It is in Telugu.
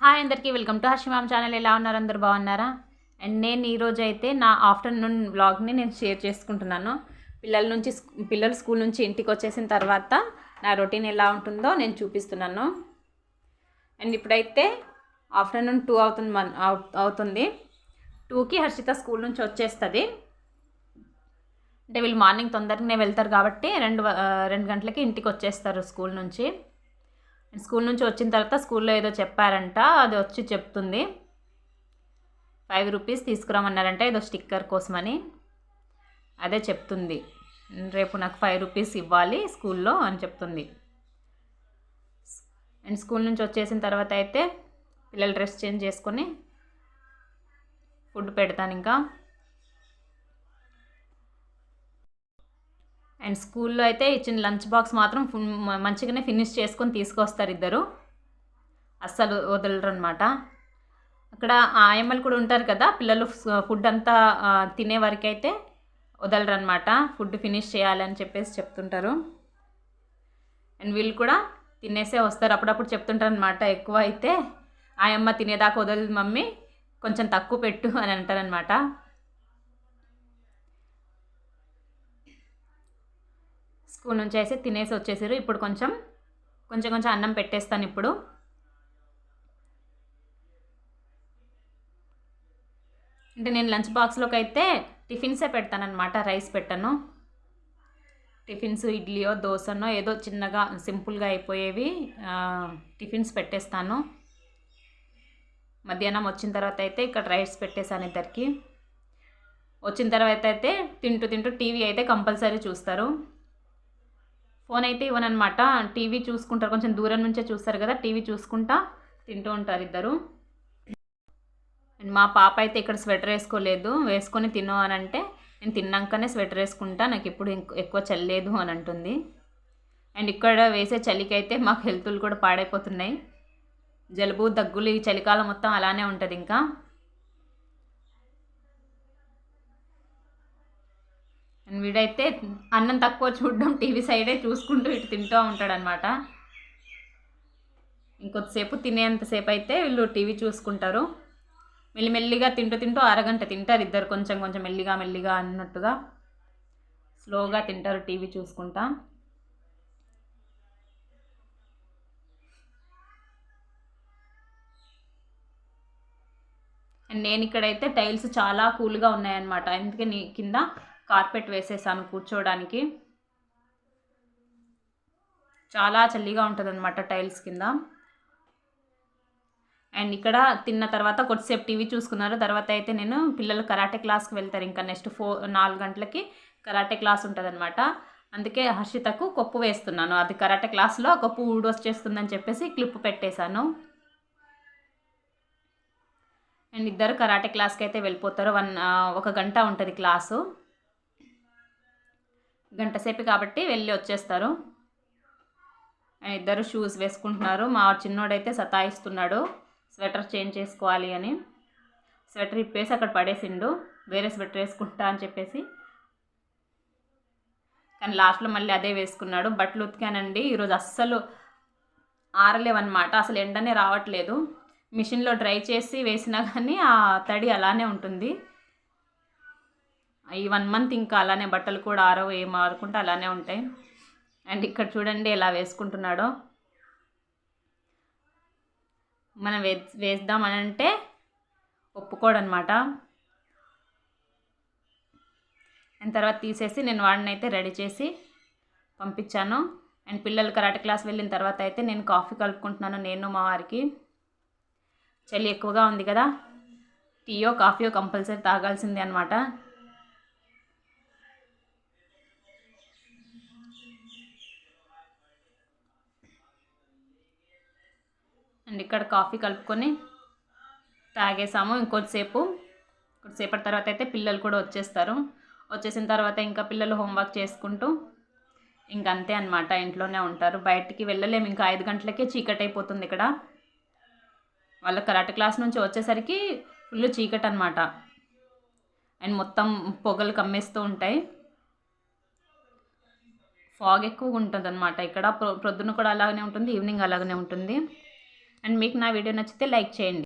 హాయ్ అందరికీ వెల్కమ్ టు హర్షిమామ్ ఛానల్. ఎలా ఉన్నారు? అందరు బాగున్నారా? అండ్ నేను ఈరోజు అయితే నా ఆఫ్టర్నూన్ వ్లాగ్ని నేను షేర్ చేసుకుంటున్నాను. పిల్లలు స్కూల్ నుంచి ఇంటికి వచ్చేసిన తర్వాత నా రొటీన్ ఎలా ఉంటుందో నేను చూపిస్తున్నాను. అండ్ ఇప్పుడైతే ఆఫ్టర్నూన్ 2 అవుతుంది. 2కి హర్షిత స్కూల్ నుంచి వచ్చేస్తుంది. అంటే వీళ్ళు మార్నింగ్ తొందరగానే వెళ్తారు కాబట్టి 2 గంటలకి ఇంటికి వచ్చేస్తారు స్కూల్ నుంచి. స్కూల్ నుంచి వచ్చిన తర్వాత స్కూల్లో ఏదో చెప్పారంట, అది వచ్చి చెప్తుంది. 5 రూపీస్ తీసుకురామన్నారంట ఏదో స్టిక్కర్ కోసమని. అదే చెప్తుంది, రేపు నాకు 5 రూపీస్ ఇవ్వాలి స్కూల్లో అని చెప్తుంది. అండ్ స్కూల్ నుంచి వచ్చేసిన తర్వాత అయితే పిల్లలు డ్రెస్ చేంజ్ చేసుకొని ఫుడ్ పెడతాను ఇంకా. అండ్ స్కూల్లో అయితే ఇచ్చిన లంచ్ బాక్స్ మాత్రం మంచిగానే ఫినిష్ చేసుకొని తీసుకొస్తారు ఇద్దరు, అస్సలు వదలరు అనమాట. అక్కడ ఆయమ్మలు కూడా ఉంటారు కదా, పిల్లలు ఫుడ్ అంతా తినే వరకు అయితే వదలరు అనమాట. ఫుడ్ ఫినిష్ చేయాలని చెప్పేసి చెప్తుంటారు. అండ్ వీళ్ళు కూడా తినేసే వస్తారు. అప్పుడప్పుడు చెప్తుంటారు అనమాట, ఎక్కువ అయితే ఆయమ్మ తినేదాకా వదలదు మమ్మీ, కొంచెం తక్కువ పెట్టు అని అంటారనమాట. స్కూల్ నుంచి అయితే తినేసి వచ్చేసారు. ఇప్పుడు కొంచెం అన్నం పెట్టేస్తాను ఇప్పుడు. అంటే నేను లంచ్ బాక్స్లోకి అయితే టిఫిన్సే పెడతానమాట, రైస్ పెట్టను. టిఫిన్స్ ఇడ్లీయో దోశనో ఏదో చిన్నగా సింపుల్గా అయిపోయేవి టిఫిన్స్ పెట్టేస్తాను. మధ్యాహ్నం వచ్చిన తర్వాత అయితే ఇక్కడ రైస్ పెట్టేశాను ఇద్దరికి. వచ్చిన తర్వాత అయితే తింటూ టీవీ అయితే కంపల్సరీ చూస్తారు. ఫోన్ అయితే ఇవ్వనమాట, టీవీ చూసుకుంటారు. కొంచెం దూరం నుంచే చూస్తారు కదా, టీవీ చూసుకుంటా తింటూ ఉంటారు ఇద్దరు. అండ్ మా పాప అయితే ఇక్కడ స్వెటర్ వేసుకొని తిను అని అంటే, నేను తిన్నాకనే స్వెటర్ వేసుకుంటా, నాకు ఇప్పుడు ఎక్కువ చల్లేదు అని అంటుంది. అండ్ ఇక్కడ వేసే చలికి అయితే మాకు హెల్త్లు కూడా పాడైపోతున్నాయి. జలుబు దగ్గులు ఈ చలికాలం మొత్తం అలానే ఉంటుంది ఇంకా. అండ్ వీడైతే అన్నం తక్కువ చూడడం, టీవీ సైడే చూసుకుంటూ ఇటు తింటూ ఉంటాడనమాట. ఇంకొద్దిసేపు తినేంతసేపు అయితే వీళ్ళు టీవీ చూసుకుంటారు. మెల్లిమెల్లిగా తింటూ అరగంట తింటారు ఇద్దరు, కొంచెం మెల్లిగా అన్నట్టుగా స్లోగా తింటారు టీవీ చూసుకుంటా. అండ్ నేను ఇక్కడైతే టైల్స్ చాలా కూల్గా ఉన్నాయన్నమాట, అందుకే కింద కార్పెట్ వేసేసాను కూర్చోవడానికి. చాలా చల్లిగా ఉంటుంది అనమాట టైల్స్ కింద. అండ్ ఇక్కడ తిన్న తర్వాత కొద్దిసేపు టీవీ చూసుకున్నారు. తర్వాత అయితే నేను పిల్లలు కరాటే క్లాస్కి వెళ్తారు, ఇంకా నెక్స్ట్ 4 గంటలకి కరాటే క్లాస్ ఉంటుంది అనమాట. అందుకే హర్షితకు కొప్పు వేస్తున్నాను. అది కరాటే క్లాస్లో కొప్పు ఊడొచ్చేస్తుందని చెప్పేసి క్లిప్ పెట్టేశాను. అండ్ ఇద్దరు కరాటే క్లాస్కి అయితే వెళ్ళిపోతారు. 1 గంట ఉంటుంది క్లాసు, గంట సేపు కాబట్టి వెళ్ళి వచ్చేస్తారు. అండ్ ఇద్దరు షూస్ వేసుకుంటున్నారు. మా చిన్నోడైతే సతాయిస్తున్నాడు స్వెటర్ చేంజ్ చేసుకోవాలి అని. స్వెటర్ ఇప్పేసి అక్కడ పడేసిండు, వేరే స్వెటర్ వేసుకుంటా అని చెప్పేసి. కానీ లాస్ట్లో మళ్ళీ అదే వేసుకున్నాడు. బట్టలు ఉతికానండి ఈరోజు, అస్సలు ఆరలేవన్నమాట, అసలు ఎండనే రావట్లేదు. మిషన్లో డ్రై చేసి వేసినా కానీ ఆ తడి అలానే ఉంటుంది. ఈ 1 మంత్ ఇంకా అలానే బట్టలు కూడా ఆరవు, ఏం ఆరుకుంటే అలానే ఉంటాయి. అండ్ ఇక్కడ చూడండి ఎలా వేసుకుంటున్నాడో. మనం వేద్దామనంటే ఒప్పుకోడనమాట. అండ్ తర్వాత తీసేసి నేను వాడిని అయితే రెడీ చేసి పంపించాను. అండ్ పిల్లలు కరాటే క్లాస్ వెళ్ళిన తర్వాత అయితే నేను కాఫీ కలుపుకుంటున్నాను, నేను మా వారికి. చలి ఎక్కువగా ఉంది కదా, టీయో కాఫీయో కంపల్సరీ తాగాల్సిందే అనమాట. అండ్ ఇక్కడ కాఫీ కలుపుకొని తాగేసాము. కొద్దిసేపటి తర్వాత అయితే పిల్లలు కూడా వచ్చేస్తారు. వచ్చేసిన తర్వాత ఇంకా పిల్లలు హోంవర్క్ చేసుకుంటూ ఇంకంతే అనమాట, ఇంట్లోనే ఉంటారు. బయటికి వెళ్ళలేము, ఇంకా 5 గంటలకే చీకటి అయిపోతుంది ఇక్కడ. వాళ్ళ కరాటే క్లాస్ నుంచి వచ్చేసరికి ఫుల్ చీకటి అనమాట. అండ్ మొత్తం పొగలు కమ్మేస్తూ ఉంటాయి, ఫాగ్ ఎక్కువగా ఉంటుంది అనమాట ఇక్కడ. ప్రొద్దున కూడా అలాగనే ఉంటుంది, ఈవినింగ్ అలాగనే ఉంటుంది. అండ్ మీకు నా వీడియో నచ్చితే లైక్ చేయండి.